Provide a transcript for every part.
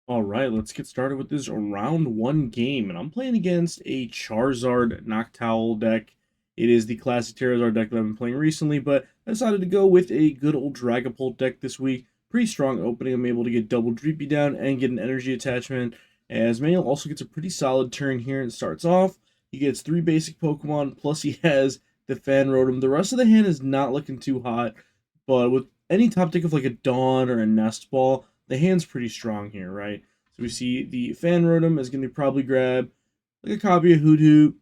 All right, let's get started with this round one game. And I'm playing against a Charizard Noctowl deck. It is the classic Charizard deck that I've been playing recently, but I decided to go with a good old Dragapult deck this week. Pretty strong opening. I'm able to get double Dreepy down and get an energy attachment. As Manuel also gets a pretty solid turn here and starts off. He gets 3 basic Pokemon, plus he has the Fan Rotom. The rest of the hand is not looking too hot, but with any top tick of like a Dawn or a Nest Ball, the hand's pretty strong here, right? So we see the Fan Rotom is going to probably grab like a copy of Hoothoot,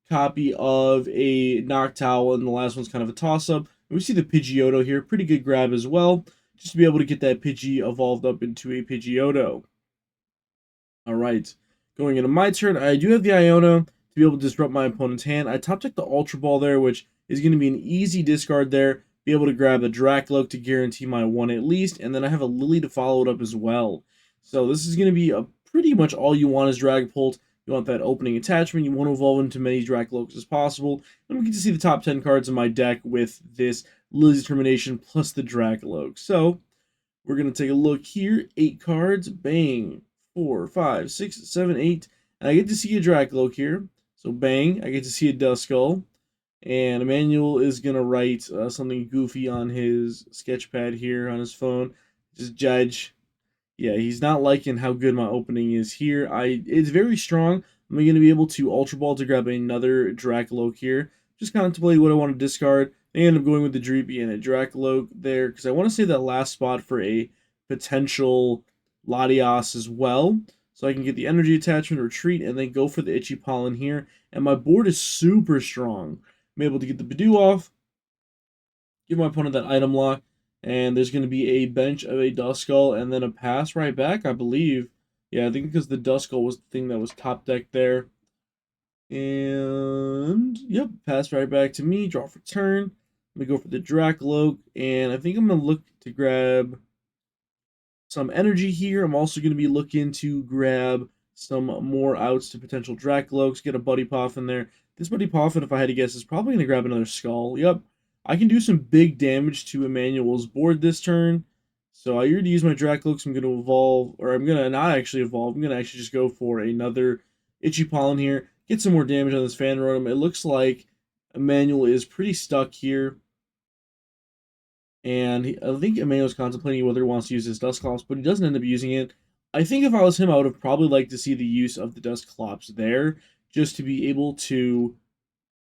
copy of a Noctowl, and the last one's kind of a toss-up. And we see the Pidgeotto here, pretty good grab as well, just to be able to get that Pidgey evolved up into a Pidgeotto. All right, going into my turn, I do have the Iona to be able to disrupt my opponent's hand. I top deck the Ultra Ball there, which is going to be an easy discard there. Be able to grab a Dracloak to guarantee my one at least, and then I have a Lily to follow it up as well. So this is going to be a pretty much all you want is Dragapult. You want that opening attachment. You want to evolve into many Dracloaks as possible. And we get to see the top 10 cards in my deck with this Lily's Determination plus the Dracloak. So we're going to take a look here. 8 cards. Bang. 4, 5, 6, 7, 8. And I get to see a Dracloak here. So bang. I get to see a Duskull. And Emmanuel is going to write something goofy on his sketch pad here on his phone. Just judge. Yeah, he's not liking how good my opening is here. It's very strong. I'm going to be able to Ultra Ball to grab another Dracloak here. Just contemplate what I want to discard. I end up going with the Dreepy and a Dracloak there because I want to save that last spot for a potential Latias as well. So I can get the energy attachment, retreat, and then go for the Itchy Pollen here. And my board is super strong. I'm able to get the Badoo off, give my opponent that item lock, and there's going to be a bench of a Duskull and then a pass right back, I believe. Yeah, I think because the Duskull was the thing that was top deck there. And, yep, pass right back to me, draw for turn. Let me go for the Dracloak, and I think I'm going to look to grab some energy here. I'm also going to be looking to grab some more outs to potential Dracloaks, get a Buddy Poff in there. This Buddy Poffin, if I had to guess, is probably going to grab another Skull. Yep, I can do some big damage to Emmanuel's board this turn. So I already use my Dracloaks. I'm going to evolve, or I'm going to not actually evolve. I'm going to actually just go for another Itchy Pollen here. Get some more damage on this Fan Rotom. It looks like Emmanuel is pretty stuck here. And I think Emmanuel's contemplating whether he wants to use his Dusclops, but he doesn't end up using it. I think if I was him, I would have probably liked to see the use of the Dusclops there, just to be able to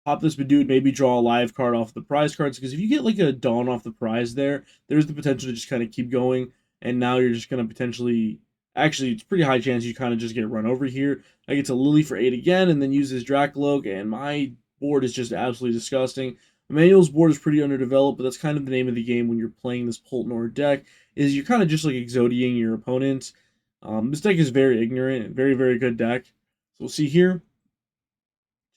pop this Badoo, maybe draw a live card off the prize cards, because if you get like a Dawn off the prize there, there's the potential to just kind of keep going, and now you're just going to potentially, actually, it's pretty high chance you kind of just get run over here. I get to Lily for 8 again, and then use this Dracloak, and my board is just absolutely disgusting. Emmanuel's board is pretty underdeveloped, but that's kind of the name of the game when you're playing this pultnoir deck, is you're kind of just like exodiating your opponent. This deck is very ignorant, very, very good deck. So we'll see here.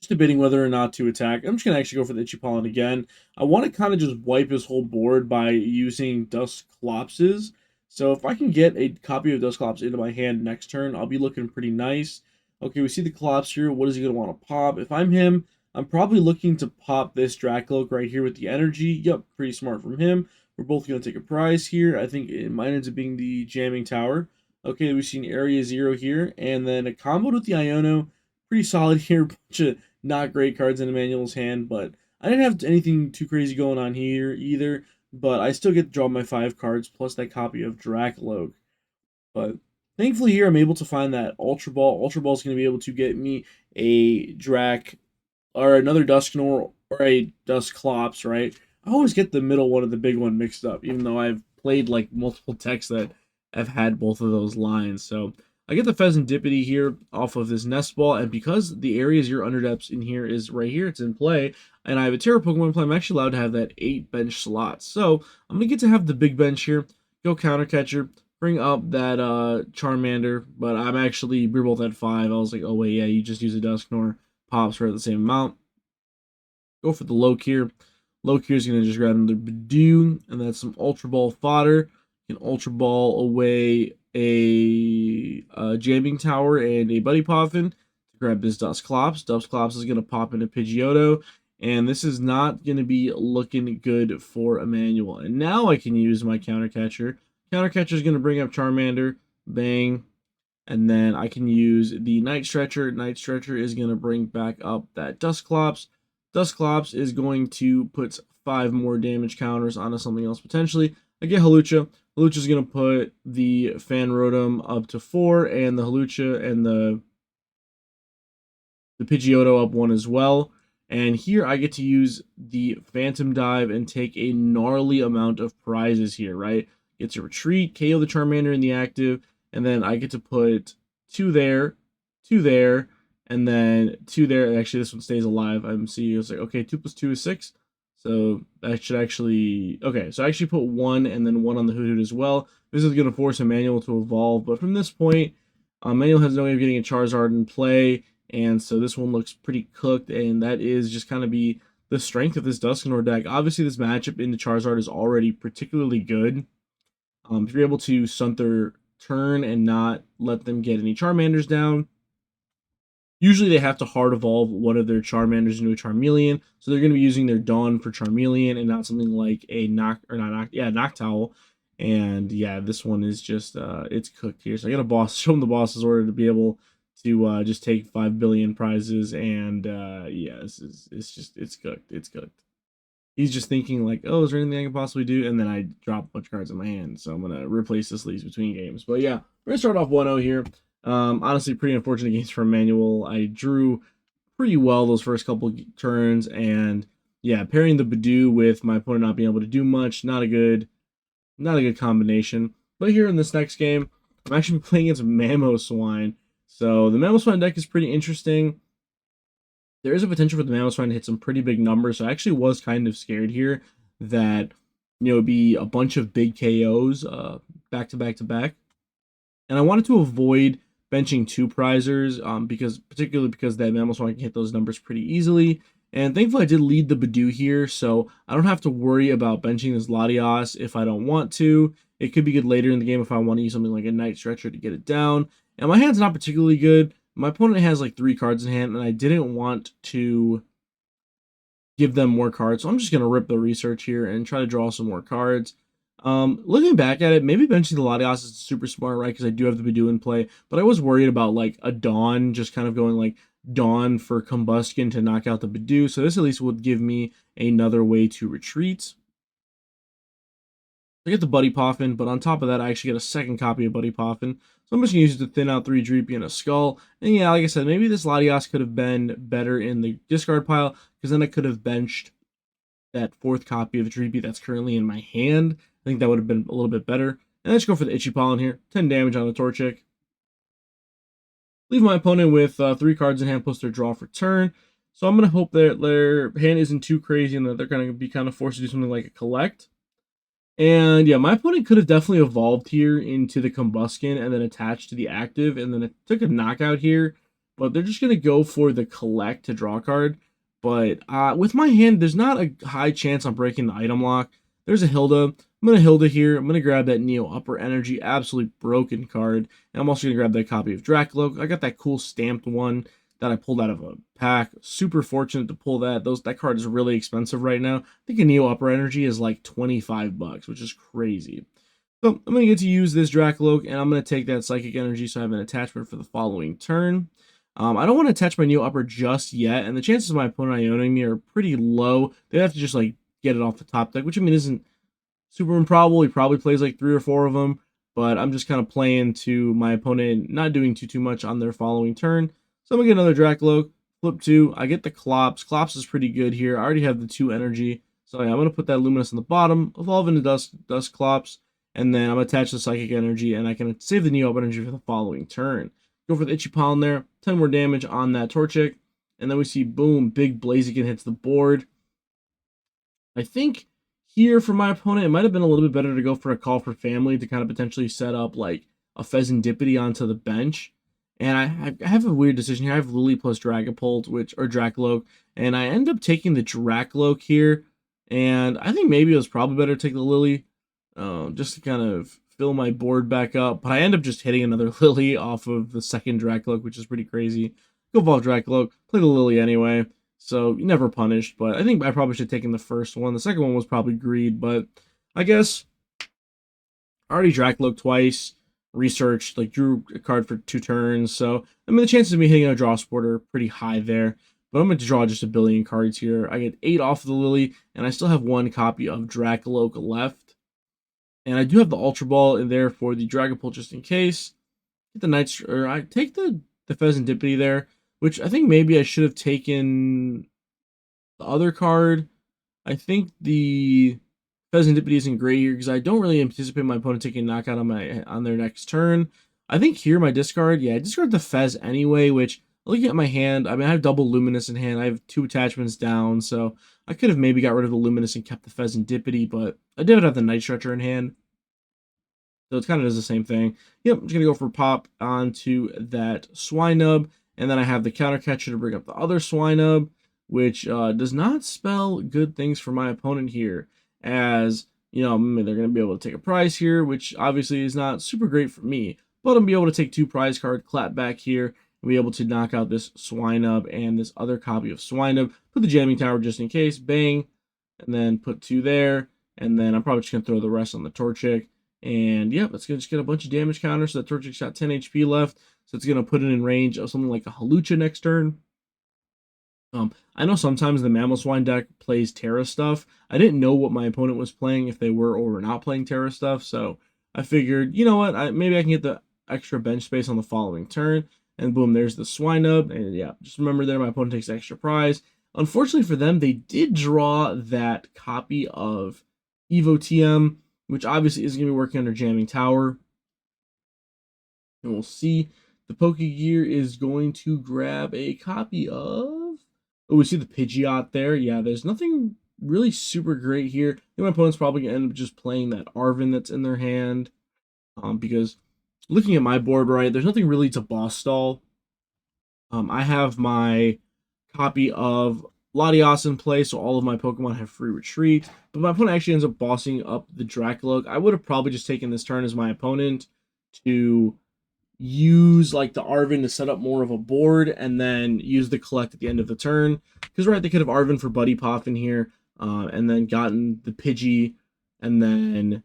Just debating whether or not to attack. I'm just going to actually go for the Itchy Pollen again. I want to kind of just wipe his whole board by using Dusclopses. So if I can get a copy of Dusclops into my hand next turn, I'll be looking pretty nice. Okay, we see the Clops here. What is he going to want to pop? If I'm him, I'm probably looking to pop this Dracloak right here with the energy. Yep, pretty smart from him. We're both going to take a prize here. I think it might end up being the Jamming Tower. Okay, we've seen Area 0 here. And then a combo with the Iono. Pretty solid here. Bunch of not great cards in Emmanuel's hand, but I didn't have anything too crazy going on here either. But I still get to draw my 5 cards plus that copy of Dracloak. But thankfully here I'm able to find that Ultra Ball. Ultra Ball is going to be able to get me a Drac or another Dusknoir or a Dusclops, right? I always get the middle one and the big one mixed up, even though I've played like multiple decks that have had both of those lines. So I get the Pheasantipity here off of this Nest Ball, and because the area 0 underdepths in here is right here, it's in play, and I have a Terra Pokemon play, I'm actually allowed to have that 8 bench slots. So I'm going to get to have the big bench here, go Counter Catcher, bring up that Charmander, but I'm actually, we're both at 5. I was like, oh wait, yeah, you just use a Dusknoir, pops right at the same amount. Go for the Lokier. Lokier is going to just grab another Badoo, and that's some Ultra Ball fodder. You can Ultra Ball away a Jamming Tower and a Buddy Poffin to grab this Dusclops. Dusclops is going to pop into Pidgeotto, and this is not going to be looking good for Emmanuel. And now I can use my Counter Catcher. Counter Catcher is going to bring up Charmander. Bang. And then I can use the Night Stretcher. Night Stretcher is going to bring back up that Dusclops. Dusclops is going to put 5 more damage counters onto something else potentially. I get Hawlucha. Hawlucha is going to put the Fanrotom up to 4, and the Hawlucha and the Pidgeotto up 1 as well. And here I get to use the Phantom Dive and take a gnarly amount of prizes here, right? Get to retreat, KO the Charmander in the active, and then I get to put 2 there, 2 there, and then 2 there. Actually, this one stays alive. I'm seeing it's like, okay, 2 plus 2 is 6. So that should actually, okay, so I actually put 1 and then 1 on the Hoothoot as well. This is going to force Emmanuel to evolve, but from this point, Emmanuel has no way of getting a Charizard in play, and so this one looks pretty cooked, and that is just kind of be the strength of this Dusknoir deck. Obviously, this matchup into Charizard is already particularly good. If you're able to stunt their turn and not let them get any Charmanders down, usually they have to hard evolve one of their Charmanders into a Charmeleon, so they're going to be using their Dawn for Charmeleon and not something like a Noctowl. And yeah, this one is just it's cooked here. So I got to show him the boss's order to be able to just take 5 billion prizes, and yeah, it's cooked. It's cooked. He's just thinking like, oh, is there anything I can possibly do? And then I drop a bunch of cards in my hand, so I'm gonna replace this leaves between games. But yeah, we're gonna start off 1-0 here. Honestly, pretty unfortunate games for Emmanuel. I drew pretty well those first couple turns, and yeah, pairing the Badoo with my opponent not being able to do much, not a good combination. But here in this next game, I'm actually playing against Mamoswine. So the Mamoswine deck is pretty interesting. There is a potential for the Mamoswine to hit some pretty big numbers. So I actually was kind of scared here that, it'd be a bunch of big KOs back to back to back. And I wanted to avoid benching 2 prizers, particularly because that Mamoswine can hit those numbers pretty easily. And thankfully I did lead the Badoo here, so I don't have to worry about benching this Latias if I don't want to. It could be good later in the game if I want to use something like a Night Stretcher to get it down. And my hand's not particularly good. My opponent has like 3 cards in hand, and I didn't want to give them more cards, so I'm just going to rip the research here and try to draw some more cards. Looking back at it, maybe benching the Latias is super smart, right? Because I do have the Badoo in play, but I was worried about like a Dawn just kind of going like Dawn for Combustion to knock out the Badoo, so this at least would give me another way to retreat. I get the Buddy Poffin, but on top of that, I actually get a second copy of Buddy Poffin. So I'm just going to use it to thin out 3 Dreepy and a Skull. And yeah, like I said, maybe this Latias could have been better in the discard pile, because then I could have benched that 4th copy of Dreepy that's currently in my hand. I think that would have been a little bit better. And let's go for the Itchy Pollen here. 10 damage on the Torchic. Leave my opponent with 3 cards in hand plus their draw for turn. So I'm going to hope that their hand isn't too crazy and that they're going to be kind of forced to do something like a collect. And yeah, my opponent could have definitely evolved here into the Combustion and then attached to the active, and then it took a knockout here, but they're just going to go for the collect to draw a card. But with my hand, there's not a high chance I'm breaking the item lock. There's a Hilda. I'm going to Hilda here. I'm going to grab that Neo Upper Energy, absolutely broken card. And I'm also going to grab that copy of Dracloak. I got that cool stamped one that I pulled out of a pack. Super fortunate to pull that. That card is really expensive right now. I think a Neo Upper Energy is like 25 bucks, which is crazy. So I'm going to get to use this Dracloak, and I'm going to take that Psychic Energy so I have an attachment for the following turn. I don't want to attach my Neo Upper just yet, and the chances of my opponent ioning me are pretty low. They have to just like get it off the top deck, which I mean isn't super improbable. He probably plays like 3 or 4 of them, but I'm just kind of playing to my opponent not doing too much on their following turn. So I'm going to get another Dracloak, flip 2, I get the Clops. Clops is pretty good here. I already have the 2 energy, so yeah, I'm going to put that Luminous on the bottom, evolve into Dusclops, and then I'm going to attach the Psychic Energy, and I can save the Neo Up Energy for the following turn. Go for the Itchy Pollen there, 10 more damage on that Torchic, and then we see, boom, big Blaziken hits the board. I think here for my opponent, it might have been a little bit better to go for a Call for Family to kind of potentially set up like a Pheasantipity onto the bench. And I have a weird decision here. I have Lily plus Dragapult, or Dracloak, and I end up taking the Dracloak here. And I think maybe it was probably better to take the Lily, just to kind of fill my board back up. But I end up just hitting another Lily off of the second Dracloak, which is pretty crazy. Go evolve Dracloak, play the Lily anyway. So you never punished, but I think I probably should have taken the first one. The second one was probably greed, but I guess I already Dracloak twice. researched, like drew a card for 2 turns. So I mean the chances of me hitting a draw sport are pretty high there. But I'm going to draw just a billion cards here. I get 8 off of the Lily, and I still have 1 copy of Dragapult left. And I do have the Ultra Ball in there for the Dragapult just in case. Get the Knights, or I take the Pheasantipity there, which I think maybe I should have taken the other card. I think the Pheasantipity isn't great here because I don't really anticipate my opponent taking a knockout on their next turn. I think here my discard, yeah, I discard the Fez anyway, which looking at my hand, I mean, I have double Luminous in hand. I have 2 attachments down, so I could have maybe got rid of the Luminous and kept the Pheasantipity, but I did have the Night Stretcher in hand. So it kind of does the same thing. Yep, I'm just going to go for pop onto that Swinub, and then I have the Counter Catcher to bring up the other Swinub, which does not spell good things for my opponent here, as, you know, they're going to be able to take a prize here, which obviously is not super great for me, but I'm going to be able to take 2 prize card, clap back here, and be able to knock out this Swinub and this other copy of Swinub, put the Jamming Tower just in case, bang, and then put 2 there, and then I'm probably just going to throw the rest on the Torchic, and yep, it's going to just get a bunch of damage counters, so that Torchic's got 10 HP left, so it's going to put it in range of something like a Halucha next turn. I know sometimes the Mamoswine deck plays Terra stuff. I didn't know what my opponent was playing, if they were or were not playing Terra stuff, so I figured, you know what, maybe I can get the extra bench space on the following turn, and boom, there's the Swinub, and yeah, just remember there, my opponent takes extra prize. Unfortunately for them, they did draw that copy of Evo TM, which obviously isn't going to be working under Jamming Tower. And we'll see. The Pokegear is going to grab a copy of... Oh, we see the Pidgeot there. Yeah, there's nothing really super great here. I think my opponent's probably going to end up just playing that Arven that's in their hand. Because looking at my board, right, there's nothing really to boss stall. I have my copy of Latios in play, so all of my Pokemon have free retreat. But my opponent actually ends up bossing up the Dracoloak. I would have probably just taken this turn as my opponent to use like the Arven to set up more of a board and then use the collect at the end of the turn. Because right, they could have Arven for Buddy Poff in here and then gotten the Pidgey, and then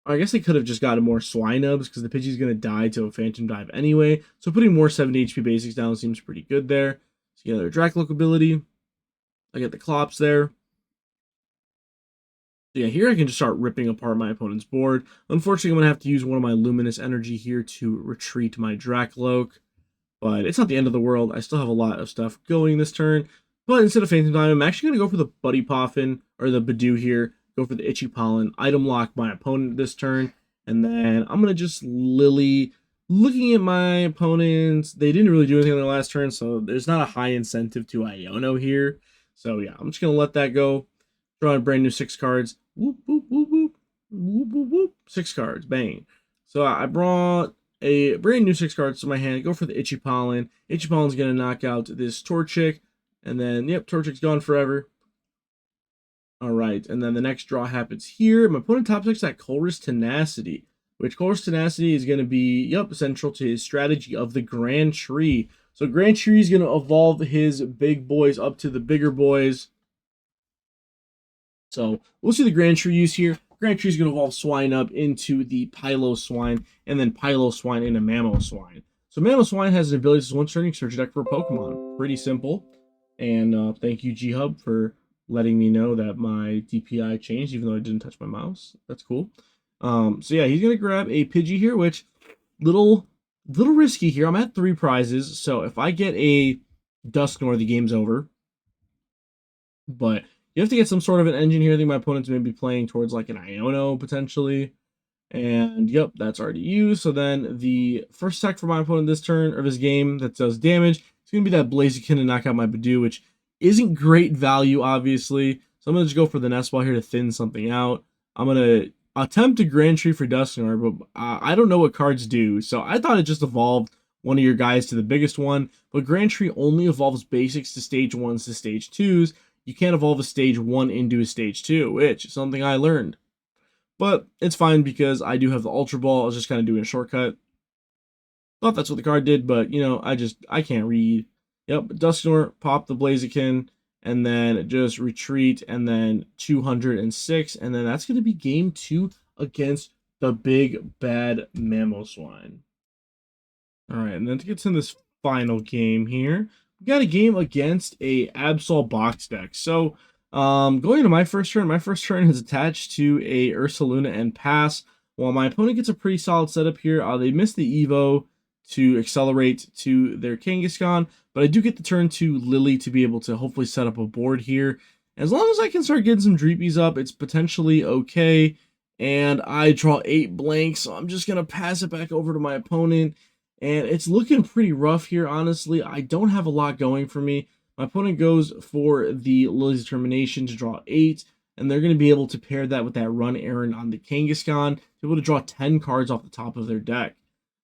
I guess they could have just gotten more Swinubs because the Pidgey's going to die to a Phantom Dive anyway. So putting more 70 HP basics down seems pretty good there. So you get another Dracoloak ability. I get the Clops there. So yeah, here I can just start ripping apart my opponent's board. Unfortunately, I'm going to have to use one of my Luminous Energy here to retreat my Dracoloak. But it's not the end of the world. I still have a lot of stuff going this turn. But instead of Phantom Dive, I'm actually going to go for the Buddy Poffin, or the Badoo here. Go for the Itchy Pollen, item lock my opponent this turn. And then I'm going to just Lily. Looking at my opponents, they didn't really do anything on their last turn, so there's not a high incentive to Iono here. So yeah, I'm just going to let that go. Draw a brand new 6 cards. Whoop, whoop, whoop, whoop. Whoop, whoop, whoop. 6 cards. Bang. So I brought a brand new 6 cards to my hand. Go for the Itchy Pollen. Itchy Pollen's going to knock out this Torchic. And then, yep, Torchic's gone forever. Alright, and then the next draw happens here. My opponent top decks that Colress Tenacity, which Colress Tenacity is going to be, yep, central to his strategy of the Grand Tree. So Grand Tree is going to evolve his big boys up to the bigger boys. So we'll see the Grand Tree use here. Grand Tree is going to evolve Swinub into the Piloswine, and then Piloswine into Mamoswine. So Mamoswine has an ability to once turning search your deck for a Pokemon. Pretty simple. And thank you, G-Hub, for letting me know that my DPI changed, even though I didn't touch my mouse. That's cool. So yeah, he's going to grab a Pidgey here, which little risky here. I'm at 3 prizes, so if I get a Dusknoir, the game's over. But you have to get some sort of an engine here. I think my opponent's maybe playing towards like an Iono, potentially. And yep, that's already used. So then the first attack for my opponent this turn, or this game, that does damage, it's going to be that Blaziken to knock out my Badoo, which isn't great value, obviously. So I'm going to just go for the Nest Ball here to thin something out. I'm going to attempt a Grand Tree for Dusknoir, but I don't know what cards do. So I thought it just evolved one of your guys to the biggest one. But Grand Tree only evolves basics to stage 1s to stage 2s. You can't evolve a stage 1 into a stage 2, which is something I learned. But it's fine because I do have the Ultra Ball. I was just kind of doing a shortcut. Thought that's what the card did, but, you know, I can't read. Yep, Dusknoir, pop the Blaziken, and then just retreat, and then 206, and then that's going to be game 2 against the big bad Mamoswine. All right, and then to get to this final game here, we got a game against a Absol box deck. So, going into my first turn is attached to a Ursaluna and pass. While my opponent gets a pretty solid setup here, they miss the Evo to accelerate to their Kangaskhan, but I do get the turn to Lily to be able to hopefully set up a board here. As long as I can start getting some Dreepies up, it's potentially okay. And I draw 8 blanks, so I'm just going to pass it back over to my opponent. And it's looking pretty rough here, honestly. I don't have a lot going for me. My opponent goes for the Lily's Determination to draw 8, and they're going to be able to pair that with that run errand on the Kangaskhan, to be able to draw 10 cards off the top of their deck,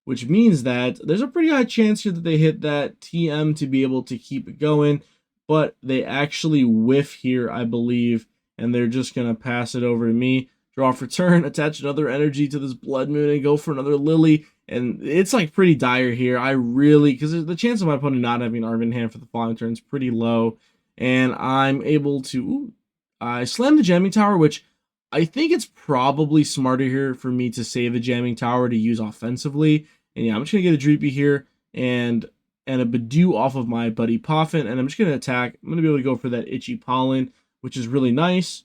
which means that there's a pretty high chance here that they hit that TM to be able to keep it going, but they actually whiff here, I believe, and they're just going to pass it over to me. Draw for turn, attach another energy to this Blood Moon, and go for another Lily. And it's like pretty dire here. I really, because the chance of my opponent not having Arven in hand for the following turn is pretty low. And I'm able to, I slam the Jamming Tower, which I think it's probably smarter here for me to save the Jamming Tower to use offensively. And yeah, I'm just going to get a Dreepy here and a Badoo off of my buddy Poffin. And I'm just going to attack. I'm going to be able to go for that Itchy Pollen, which is really nice.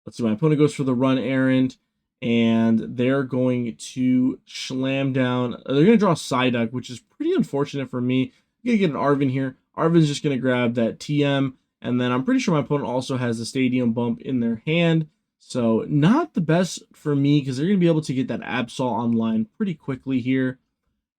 Let's see, my opponent goes for the run errand, and they're going to slam down. They're going to draw Psyduck, which is pretty unfortunate for me. I'm going to get an Arven here. Arven's just going to grab that TM, and then I'm pretty sure my opponent also has the Stadium Bump in their hand. So not the best for me, because they're going to be able to get that Absol online pretty quickly here.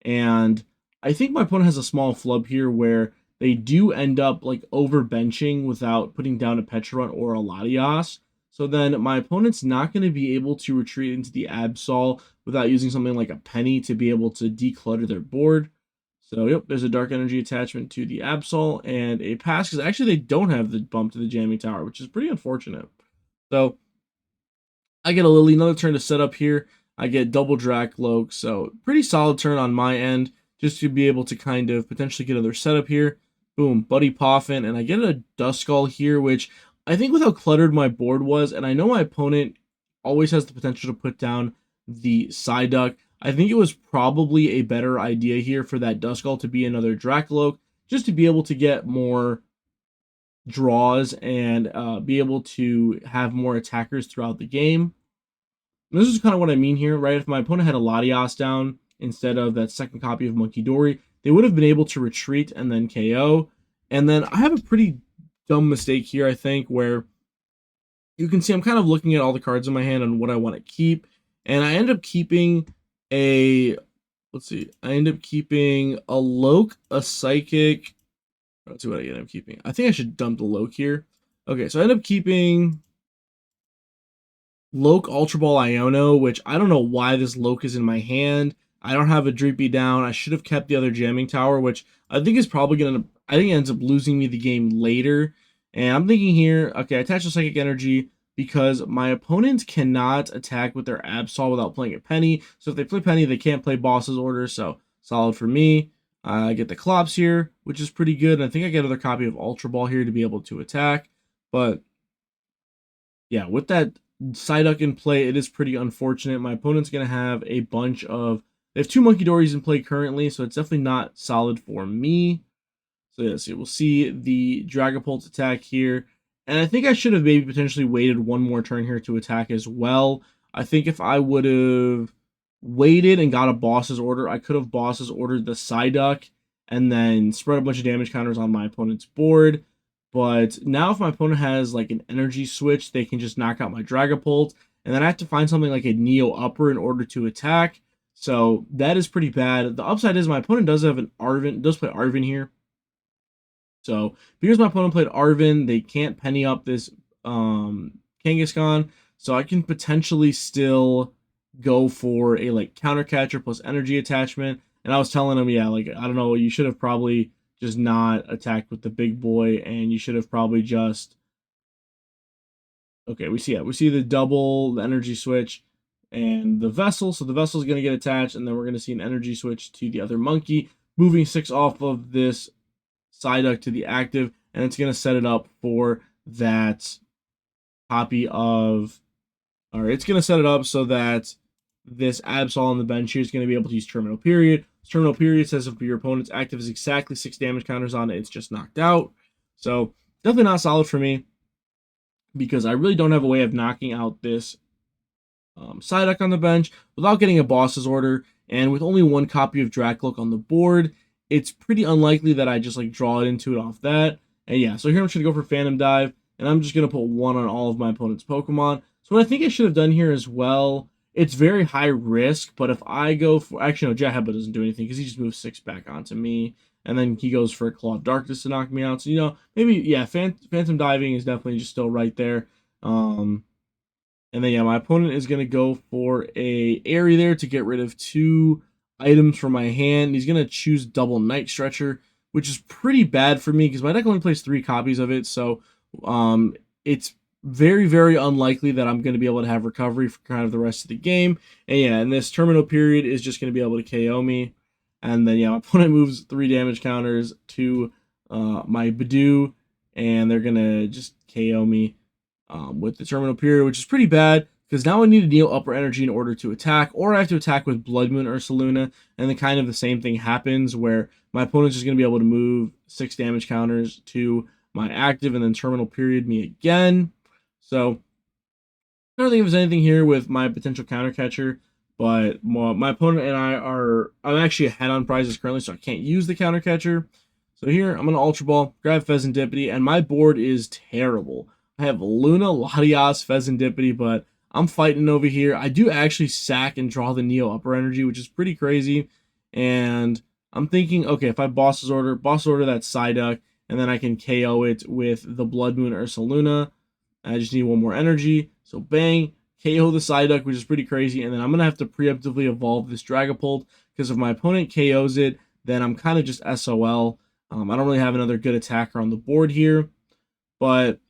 And I think my opponent has a small flub here where they do end up like overbenching without putting down a Petrarch or a Latias. So then my opponent's not going to be able to retreat into the Absol without using something like a Penny to be able to declutter their board. So, yep, there's a Dark Energy attachment to the Absol and a pass, because actually they don't have the bump to the Jamming Tower, which is pretty unfortunate. So, I get a Lily, another turn to set up here. I get double Dracloak, so pretty solid turn on my end, just to be able to kind of potentially get another setup here. Boom, Buddy Poffin, and I get a Duskull here, which I think with how cluttered my board was, and I know my opponent always has the potential to put down the Psyduck, I think it was probably a better idea here for that Duskull to be another Dracloak, just to be able to get more draws and be able to have more attackers throughout the game. And this is kind of what I mean here, right? If my opponent had a Latias down instead of that second copy of Monkey Dory, they would have been able to retreat and then KO. And then I have a pretty dumb mistake here, I think, where you can see I'm kind of looking at all the cards in my hand and what I want to keep, and I end up keeping a, let's see, I end up keeping a Loke, a Psychic. Let's see what I end up keeping. I think I should dump the Loke here. Okay, so I end up keeping Loke, Ultra Ball, Iono, which I don't know why this Loke is in my hand. I don't have a Dreepy down. I should have kept the other Jamming Tower, which I think is probably going to, I think it ends up losing me the game later. And I'm thinking here, okay, attach the Psychic Energy because my opponents cannot attack with their Absol without playing a Penny. So if they play Penny, they can't play Boss's Order, so solid for me. I get the Clops here, which is pretty good. And I think I get another copy of Ultra Ball here to be able to attack. But yeah, with that Psyduck in play, it is pretty unfortunate. My opponent's going to have a bunch of, they have 2 Monkey Dories in play currently, so it's definitely not solid for me. So yeah, so we'll see the Dragapult attack here. And I think I should have maybe potentially waited one more turn here to attack as well. I think if I would have waited and got a Boss's Order, I could have Boss's Ordered the Psyduck and then spread a bunch of damage counters on my opponent's board. But now if my opponent has like an energy switch, they can just knock out my Dragapult. And then I have to find something like a Neo Upper in order to attack. So that is pretty bad. The upside is my opponent does have an Arven, does play Arven here. So because my opponent played Arven, they can't penny up this Kangaskhan. So I can potentially still go for a like counter catcher plus energy attachment. And I was telling him, yeah, like, I don't know, you should have probably just not attacked with the big boy, and you should have probably just, okay, we see the double, the energy switch, and the vessel. So the vessel is going to get attached, and then we're going to see an energy switch to the other monkey, moving 6 off of this Psyduck to the active, and it's going to set it up for that copy of All right, it's going to set it up so that this Absol on the bench here is going to be able to use Terminal Period. Terminal Period says if your opponent's active is exactly 6 damage counters on it, it's just knocked out. So definitely not solid for me, because I really don't have a way of knocking out this Psyduck on the bench without getting a boss's order. And with only one copy of Dracloak on the board, it's pretty unlikely that I just like draw it into it off that. And yeah, so here I'm just going to go for Phantom Dive, and I'm just going to put 1 on all of my opponent's Pokemon. So what I think I should have done here as well, it's very high risk, but if I go for, actually no, Jet Headbutt doesn't do anything because he just moves 6 back onto me, and then he goes for a Claw of Darkness to knock me out. So, you know, maybe, yeah, Phantom Diving is definitely just still right there. And then, yeah, my opponent is going to go for a Airy there to get rid of 2 items from my hand. He's going to choose Double Night Stretcher, which is pretty bad for me because my deck only plays 3 copies of it. So it's very, very unlikely that I'm going to be able to have recovery for kind of the rest of the game. And yeah, and this Terminal Period is just going to be able to KO me. And then, yeah, my opponent moves 3 damage counters to my Badoo, and they're going to just KO me with the Terminal Period, which is pretty bad because now I need to deal upper energy in order to attack, or I have to attack with Blood Moon Ursaluna, and then kind of the same thing happens where my opponent's just going to be able to move 6 damage counters to my active and then Terminal Period me again. So I don't think there's anything here with my potential counter catcher, but my opponent and I'm actually ahead on prizes currently, so I can't use the counter catcher. So here I'm going to Ultra Ball, grab Pheasantipity, and my board is terrible. I have Luna, Latias, Pheasantipity, but I'm fighting over here. I do actually sack and draw the Neo Upper Energy, which is pretty crazy. And I'm thinking, okay, if I Boss Order that Psyduck, and then I can KO it with the Blood Moon Ursaluna. I just need 1 more energy. So bang, KO the Psyduck, which is pretty crazy. And then I'm going to have to preemptively evolve this Dragapult, because if my opponent KOs it, then I'm kind of just SOL. I don't really have another good attacker on the board here. But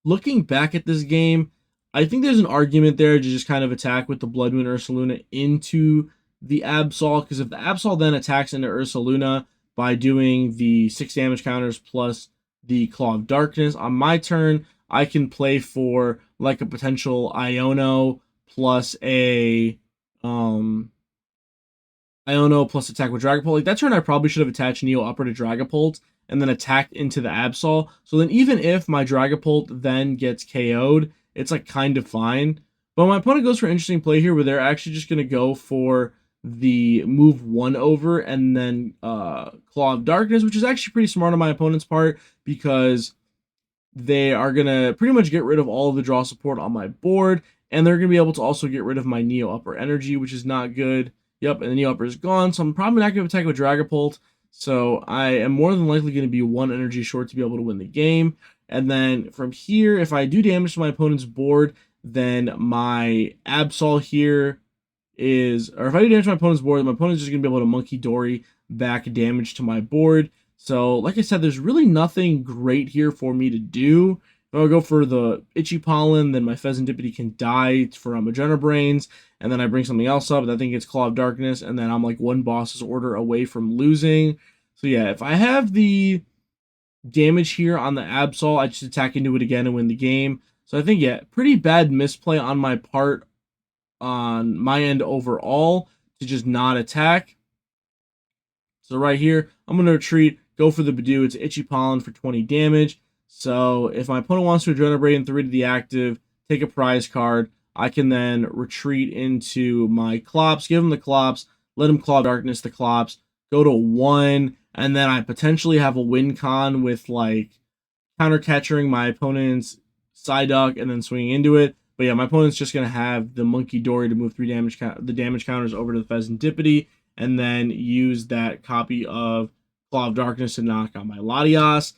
looking back at this game, I think there's an argument there to just kind of attack with the Blood Moon Ursaluna into the Absol, because if the Absol then attacks into Ursaluna by doing the 6 damage counters plus the Claw of Darkness, on my turn, I can play for like a potential Iono plus a Iono plus attack with Dragapult. Like that turn, I probably should have attached Neo Upper to Dragapult and then attacked into the Absol. So then even if my Dragapult then gets KO'd, it's like kind of fine. But my opponent goes for an interesting play here where they're actually just going to go for the move 1 over and then Claw of Darkness, which is actually pretty smart on my opponent's part because they are going to pretty much get rid of all of the draw support on my board, and they're going to be able to also get rid of my Neo Upper Energy, which is not good. Yep, and the Neo Upper is gone, so I'm probably not going to attack with Dragapult. So I am more than likely going to be 1 energy short to be able to win the game. And then from here, if I do damage to my opponent's board, then my Absol here is, or if I do damage to my opponent's board, my opponent's just going to be able to Monkey Dory back damage to my board. So like I said, there's really nothing great here for me to do. If I go for the Itchy Pollen, then my Pheasantipity can die from Magenta Brains, and then I bring something else up, and I think it's Claw of Darkness, and then I'm like 1 boss's order away from losing. So yeah, if I have the damage here on the Absol, I just attack into it again and win the game. So I think, yeah, pretty bad misplay on my part on my end overall to just not attack. So right here, I'm going to retreat, go for the Badoo. It's Itchy Pollen for 20 damage. So if my opponent wants to Adrenaline Braid and 3 to the active, take a prize card, I can then retreat into my Clops, give him the Clops, let him Claw Darkness the Clops, go to 1, and then I potentially have a win con with like counter catching my opponent's Psyduck and then swinging into it. But yeah, my opponent's just going to have the Monkey Dory to move 3 damage the damage counters over to the Pheasantipity, and then use that copy of Claw of Darkness to knock out my Latias.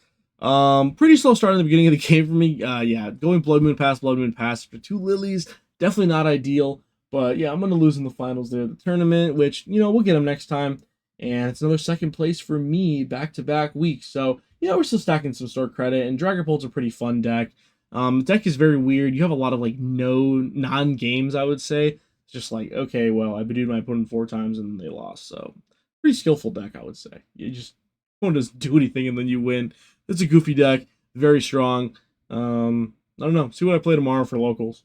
Pretty slow start in the beginning of the game for me. Yeah, going Blood Moon Pass for 2 Lilies, definitely not ideal. But yeah, I'm going to lose in the finals there of the tournament, which, you know, we'll get them next time. And it's another 2nd place for me back-to-back weeks. So, yeah, we're still stacking some store credit, and Dragapult's a pretty fun deck. The deck is very weird. You have a lot of, like, non-games, I would say. It's just like, okay, well, I Badooed my opponent 4 times, and they lost. So, pretty skillful deck, I would say. You just don't just do anything, and then you win. It's a goofy deck, very strong. I don't know. See what I play tomorrow for locals.